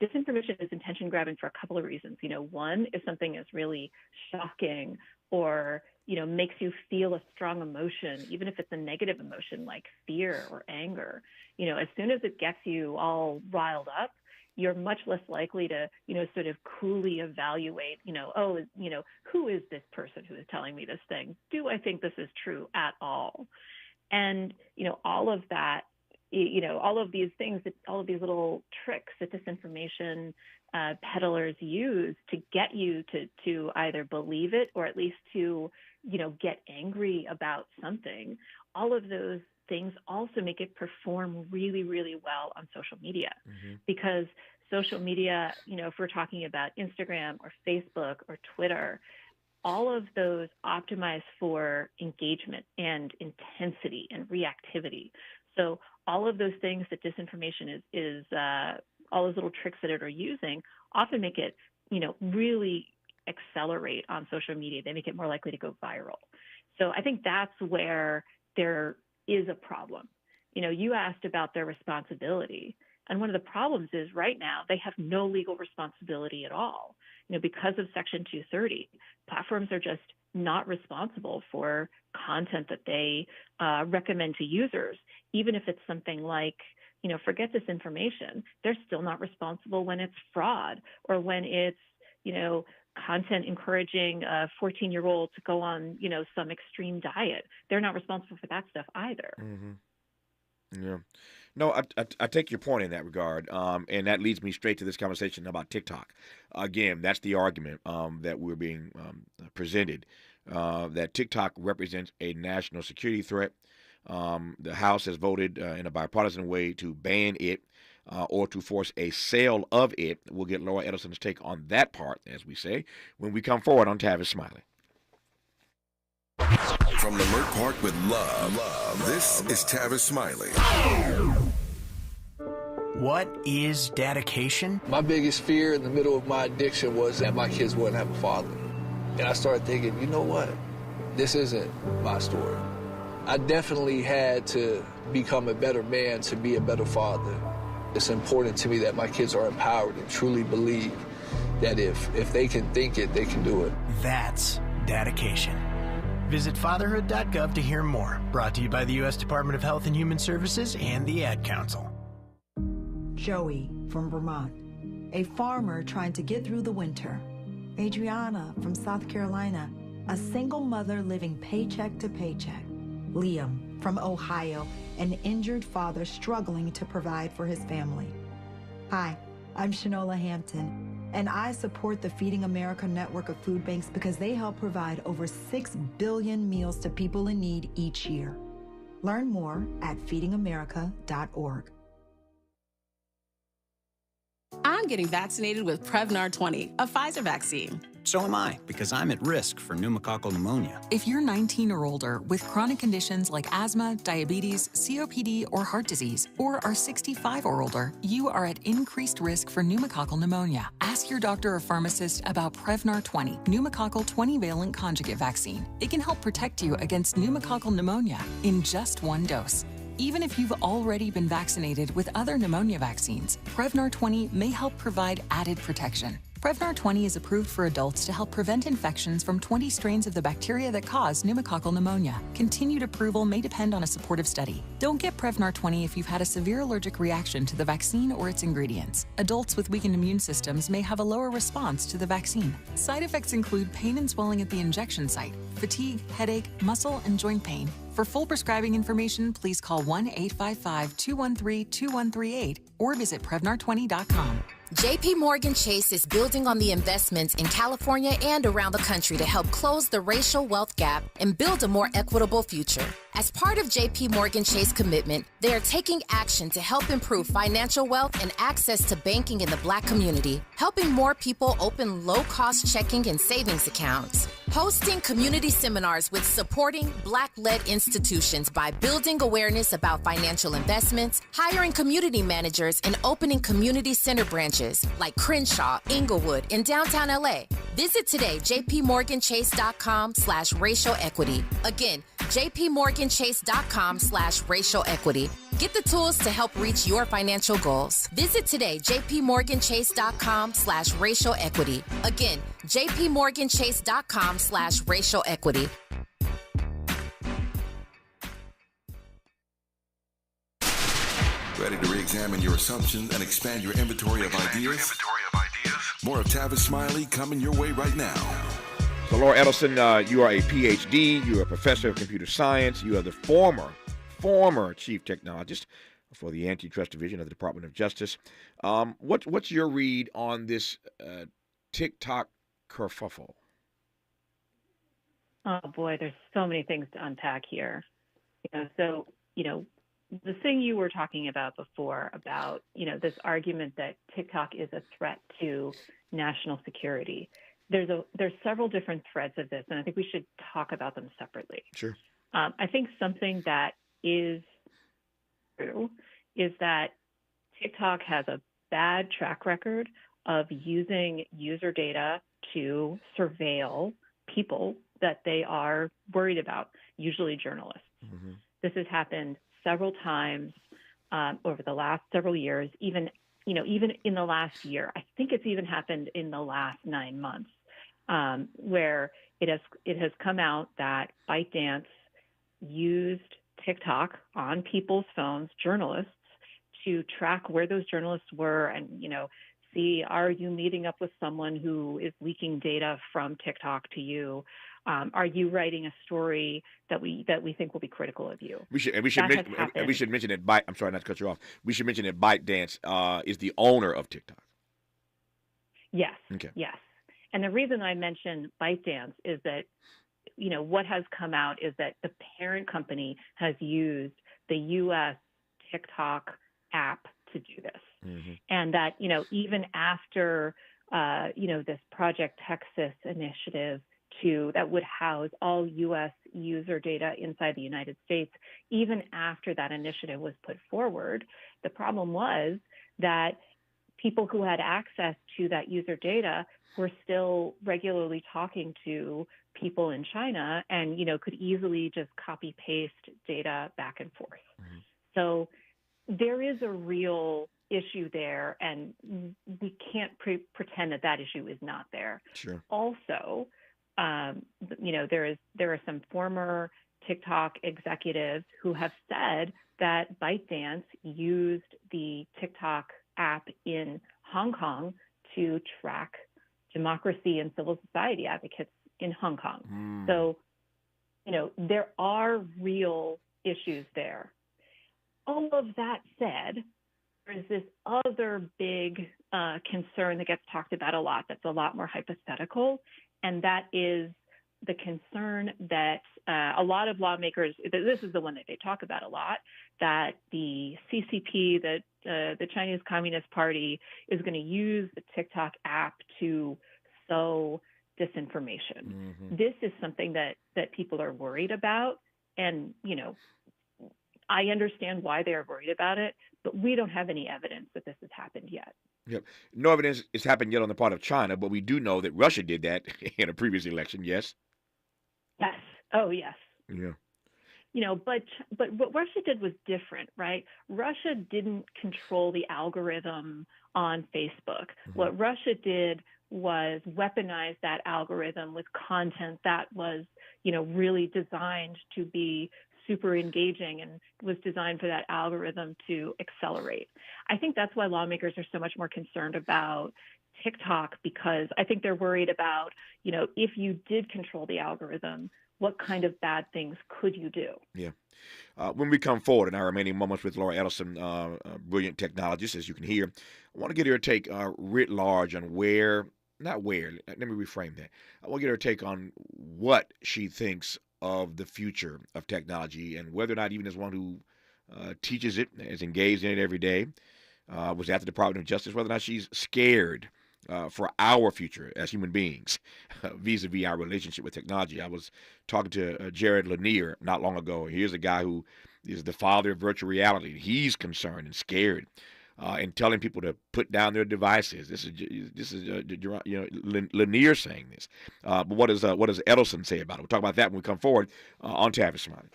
disinformation is attention grabbing for a couple of reasons. One, if something is really shocking or, makes you feel a strong emotion, even if it's a negative emotion like fear or anger, as soon as it gets you all riled up, you're much less likely to, sort of coolly evaluate, who is this person who is telling me this thing? Do I think this is true at all? And, all of that, all of these things, all of these little tricks that disinformation peddlers use to get you to either believe it or at least to, get angry about something, all of those things also make it perform really, really well on social media. Mm-hmm. Because social media, if we're talking about Instagram or Facebook or Twitter, all of those optimize for engagement and intensity and reactivity. So all of those things that disinformation is all those little tricks that it are using often make it, really accelerate on social media. They make it more likely to go viral. So I think that's where there is a problem. You asked about their responsibility. And one of the problems is right now they have no legal responsibility at all. Because of Section 230, platforms are just not responsible for content that they recommend to users, even if it's something like, forget disinformation. They're still not responsible when it's fraud or when it's, content encouraging a 14-year-old to go on, some extreme diet. They're not responsible for that stuff either. Mm-hmm. Yeah. No, I take your point in that regard, and that leads me straight to this conversation about TikTok. Again, that's the argument that we're being presented, that TikTok represents a national security threat. The House has voted in a bipartisan way to ban it or to force a sale of it. We'll get Laura Edelson's take on that part, as we say, when we come forward on Tavis Smiley. From Lamert Park with love, this is Tavis Smiley. What is dedication? My biggest fear in the middle of my addiction was that my kids wouldn't have a father. And I started thinking, you know what? This isn't my story. I definitely had to become a better man to be a better father. It's important to me that my kids are empowered and truly believe that if they can think it, they can do it. That's dedication. Visit fatherhood.gov to hear more. Brought to you by the U.S. Department of Health and Human Services and the Ad Council. Joey from Vermont, a farmer trying to get through the winter. Adriana from South Carolina, a single mother living paycheck to paycheck. Liam from Ohio, an injured father struggling to provide for his family. Hi, I'm Shanola Hampton, and I support the Feeding America network of food banks because they help provide over 6 billion meals to people in need each year. Learn more at feedingamerica.org. I'm getting vaccinated with Prevnar 20, a Pfizer vaccine. So am I, because I'm at risk for pneumococcal pneumonia. If you're 19 or older with chronic conditions like asthma, diabetes, COPD, or heart disease, or are 65 or older, you are at increased risk for pneumococcal pneumonia. Ask your doctor or pharmacist about Prevnar 20, pneumococcal 20-valent conjugate vaccine. It can help protect you against pneumococcal pneumonia in just one dose. Even if you've already been vaccinated with other pneumonia vaccines, Prevnar 20 may help provide added protection. Prevnar 20 is approved for adults to help prevent infections from 20 strains of the bacteria that cause pneumococcal pneumonia. Continued approval may depend on a supportive study. Don't get Prevnar 20 if you've had a severe allergic reaction to the vaccine or its ingredients. Adults with weakened immune systems may have a lower response to the vaccine. Side effects include pain and swelling at the injection site, fatigue, headache, muscle, and joint pain. For full prescribing information, please call 1-855-213-2138 or visit Prevnar20.com. JP Morgan Chase is building on the investments in California and around the country to help close the racial wealth gap and build a more equitable future. As part of JP Morgan Chase commitment, they are taking action to help improve financial wealth and access to banking in the Black community, helping more people open low-cost checking and savings accounts, hosting community seminars with supporting Black-led institutions by building awareness about financial investments, hiring community managers, and opening community center branches like Crenshaw, Inglewood, and downtown LA. Visit today, jpmorganchase.com/racial equity. Again, jpmorganchase.com/racial equity. Get the tools to help reach your financial goals. Visit today, jpmorganchase.com/racial equity. Again, jpmorganchase.com/racial equity. Ready to re-examine your assumptions and expand your inventory of ideas? More of Tavis Smiley coming your way right now. So, Laura Edelson, you are a PhD. You are a professor of computer science. You are the former chief technologist for the Antitrust Division of the Department of Justice. What's your read on this TikTok kerfuffle? Oh boy, there's so many things to unpack here. The thing you were talking about before about, this argument that TikTok is a threat to national security. There's several different threads of this, and I think we should talk about them separately. Sure. I think something that is true is that TikTok has a bad track record of using user data to surveil people that they are worried about, usually journalists. Mm-hmm. This has happened several times over the last several years, even in the last year. I think it's even happened in the last 9 months, where it has come out that ByteDance used TikTok on people's phones, journalists, to track where those journalists were and, see, are you meeting up with someone who is leaking data from TikTok to you? Are you writing a story that we think will be critical of you? We should mention that I'm sorry not to cut you off. We should mention that ByteDance is the owner of TikTok. Yes. Okay. Yes. And the reason I mention ByteDance is that, what has come out is that the parent company has used the U.S. TikTok app to do this. Mm-hmm. And that, even after, this Project Texas initiative that would house all U.S. user data inside the United States, even after that initiative was put forward, the problem was that people who had access to that user data were still regularly talking to people in China and, could easily just copy paste data back and forth. Mm-hmm. So there is a real issue there, and we can't pretend that issue is not there. Sure. Also, there are some former TikTok executives who have said that ByteDance used the TikTok app in Hong Kong to track democracy and civil society advocates in Hong Kong. So, there are real issues there. All of that said, there's this other big concern that gets talked about a lot that's a lot more hypothetical, and that is the concern that a lot of lawmakers, this is the one that they talk about a lot, that the CCP, the Chinese Communist Party, is going to use the TikTok app to sow disinformation. Mm-hmm. This is something that people are worried about. And, I understand why they are worried about it, but we don't have any evidence that this has happened yet. Yep. No evidence has happened yet on the part of China, but we do know that Russia did that in a previous election, yes? Yes. Oh, yes. Yeah. But what Russia did was different, right? Russia didn't control the algorithm on Facebook. Mm-hmm. What Russia did was weaponize that algorithm with content that was, really designed to be super engaging and was designed for that algorithm to accelerate. I think that's why lawmakers are so much more concerned about TikTok, because I think they're worried about, if you did control the algorithm, what kind of bad things could you do? Yeah. When we come forward in our remaining moments with Laura Edelson, brilliant technologist, as you can hear, I want to get her take writ large on let me reframe that. I want to get her take on what she thinks of the future of technology and whether or not, even as one who teaches it, is engaged in it every day, was at the Department of Justice, whether or not she's scared for our future as human beings vis-a-vis our relationship with technology. I was talking to Jared Lanier not long ago. Here's a guy who is the father of virtual reality. He's concerned and scared and telling people to put down their devices. This is Lanier saying this. But what does Edelson say about it? We'll talk about that when we come forward on Tavis, Smiley.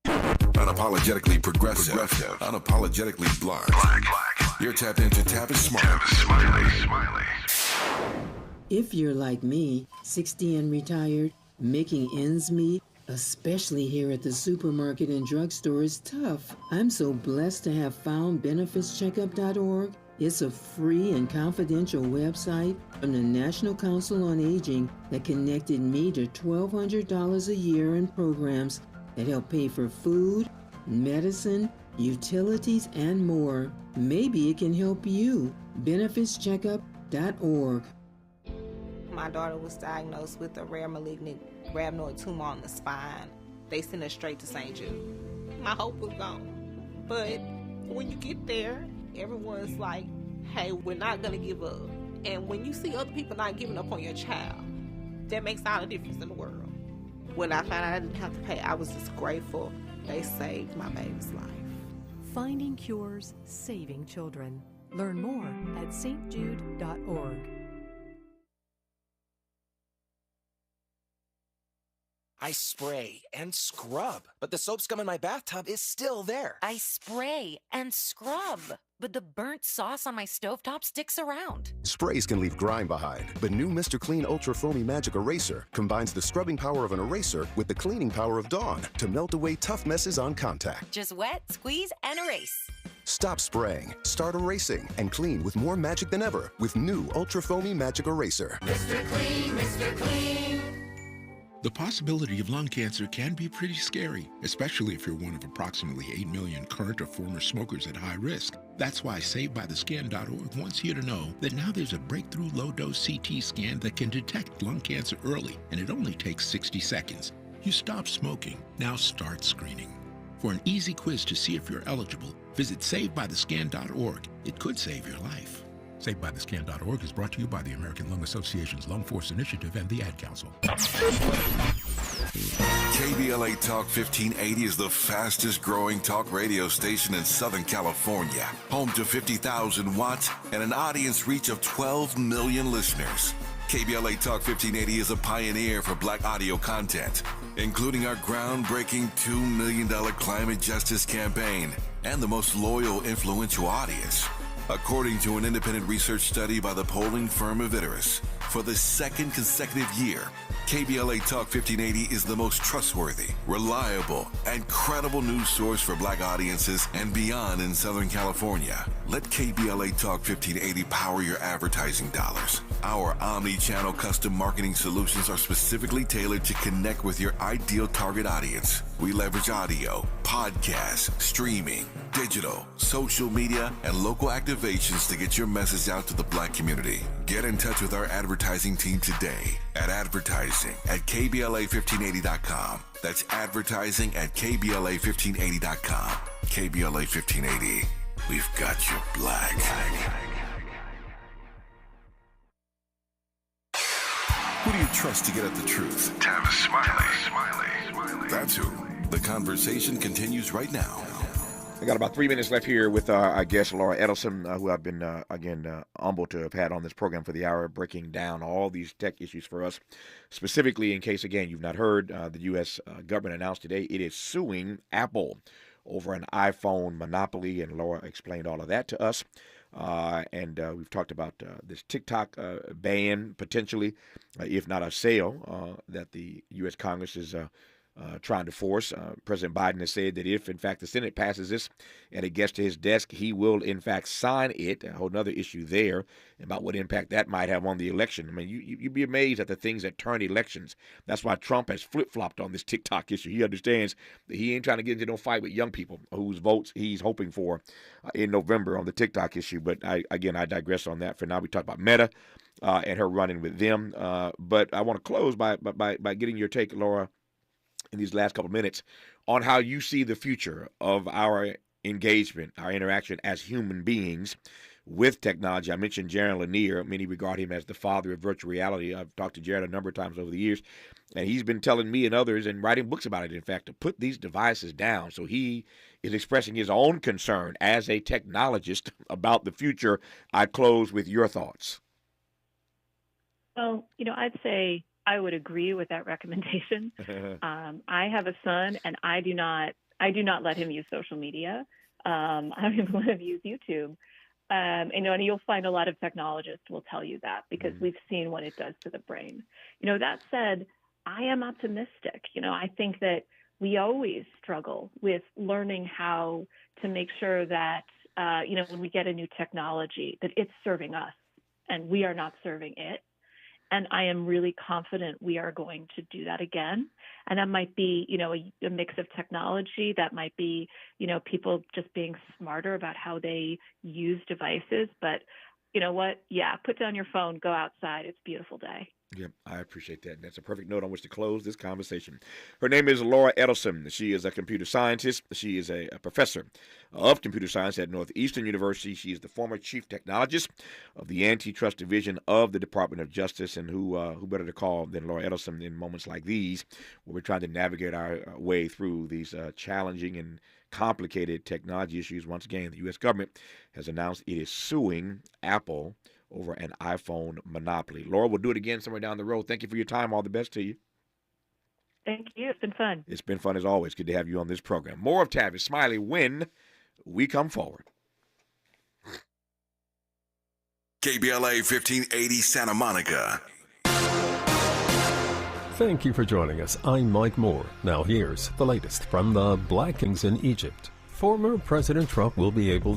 Unapologetically progressive. Unapologetically black. You're tapped into Tavis Smiley. If you're like me, 60 and retired, making ends meet, especially here at the supermarket and drugstore, is tough. I'm so blessed to have found benefitscheckup.org. It's a free and confidential website from the National Council on Aging that connected me to $1,200 a year in programs that help pay for food, medicine, utilities, and more. Maybe it can help you. benefitscheckup.org. My daughter was diagnosed with a rare malignant rhabdoid tumor on the spine. They sent her straight to St. Jude. My hope was gone. But when you get there, everyone's like, hey, we're not going to give up. And when you see other people not giving up on your child, that makes all the difference in the world. When I found out I didn't have to pay, I was just grateful. They saved my baby's life. Finding cures, saving children. Learn more at stjude.org. I spray and scrub, but the soap scum in my bathtub is still there. I spray and scrub, but the burnt sauce on my stovetop sticks around. Sprays can leave grime behind, but new Mr. Clean Ultra Foamy Magic Eraser combines the scrubbing power of an eraser with the cleaning power of Dawn to melt away tough messes on contact. Just wet, squeeze, and erase. Stop spraying, start erasing, and clean with more magic than ever with new Ultra Foamy Magic Eraser. Mr. Clean, Mr. Clean. The possibility of lung cancer can be pretty scary, especially if you're one of approximately 8 million current or former smokers at high risk. That's why SaveByTheScan.org wants you to know that now there's a breakthrough low-dose CT scan that can detect lung cancer early, and it only takes 60 seconds. You stop smoking, now start screening. For an easy quiz to see if you're eligible, visit SaveByTheScan.org. It could save your life. SaveByTheScan.org is brought to you by the American Lung Association's Lung Force Initiative and the Ad Council. KBLA Talk 1580 is the fastest growing talk radio station in Southern California. Home to 50,000 watts and an audience reach of 12 million listeners. KBLA Talk 1580 is a pioneer for Black audio content, including our groundbreaking $2 million climate justice campaign and the most loyal, influential audience. According to an independent research study by the polling firm Edelson, for the second consecutive year, KBLA Talk 1580 is the most trustworthy, reliable, and credible news source for Black audiences and beyond in Southern California. Let KBLA Talk 1580 power your advertising dollars. Our omni-channel custom marketing solutions are specifically tailored to connect with your ideal target audience. We leverage audio, podcasts, streaming, digital, social media, and local activations to get your message out to the Black community. Get in touch with our advertising team today at advertising@KBLA1580.com. That's advertising@KBLA1580.com. KBLA 1580. We've got you Black. Who do you trust to get at the truth? Tavis, Smiley. That's who. The conversation continues right now. I got about 3 minutes left here with our guest, Laura Edelson, who I've been, humbled to have had on this program for the hour, breaking down all these tech issues for us. Specifically, in case, again, you've not heard, the U.S. government announced today it is suing Apple over an iPhone monopoly, and Laura explained all of that to us. And we've talked about this TikTok ban, potentially, if not a sale, that the U.S. Congress is trying to force. President Biden has said that if, in fact, the Senate passes this and it gets to his desk, he will, in fact, sign it. A whole other issue there about what impact that might have on the election. I mean, you'd be amazed at the things that turn elections. That's why Trump has flip-flopped on this TikTok issue. He understands that he ain't trying to get into no fight with young people whose votes he's hoping for in November on the TikTok issue. But, I digress on that. For now, we talk about Meta and her running with them. But I want to close by getting your take, Laura, in these last couple of minutes on how you see the future of our engagement, our interaction as human beings with technology. I mentioned Jaron Lanier. Many regard him as the father of virtual reality. I've talked to Jaron a number of times over the years, and he's been telling me and others and writing books about it, in fact, to put these devices down. So he is expressing his own concern as a technologist about the future. I close with your thoughts. Well, I'd say I would agree with that recommendation. I have a son, and I do not let him use social media. I don't even let him use YouTube. And you'll find a lot of technologists will tell you that because we've seen what it does to the brain. That said, I am optimistic. I think that we always struggle with learning how to make sure that, when we get a new technology, that it's serving us and we are not serving it. And I am really confident we are going to do that again. And that might be, a mix of technology. That might be, people just being smarter about how they use devices. But you know what? Yeah, put down your phone, go outside. It's a beautiful day. Yep, I appreciate that. That's a perfect note on which to close this conversation. Her name is Laura Edelson. She is a computer scientist. She is a professor of computer science at Northeastern University. She is the former chief technologist of the Antitrust Division of the Department of Justice. And who better to call than Laura Edelson in moments like these, where we're trying to navigate our way through these challenging and complicated technology issues. Once again, the U.S. government has announced it is suing Apple over an iPhone monopoly. Laura, we'll do it again somewhere down the road. Thank you for your time. All the best to you. Thank you. It's been fun. It's been fun as always. Good to have you on this program. More of Tavis Smiley when we come forward. KBLA 1580 Santa Monica. Thank you for joining us. I'm Mike Moore. Now here's the latest from the Black Kings in Egypt. Former President Trump will be able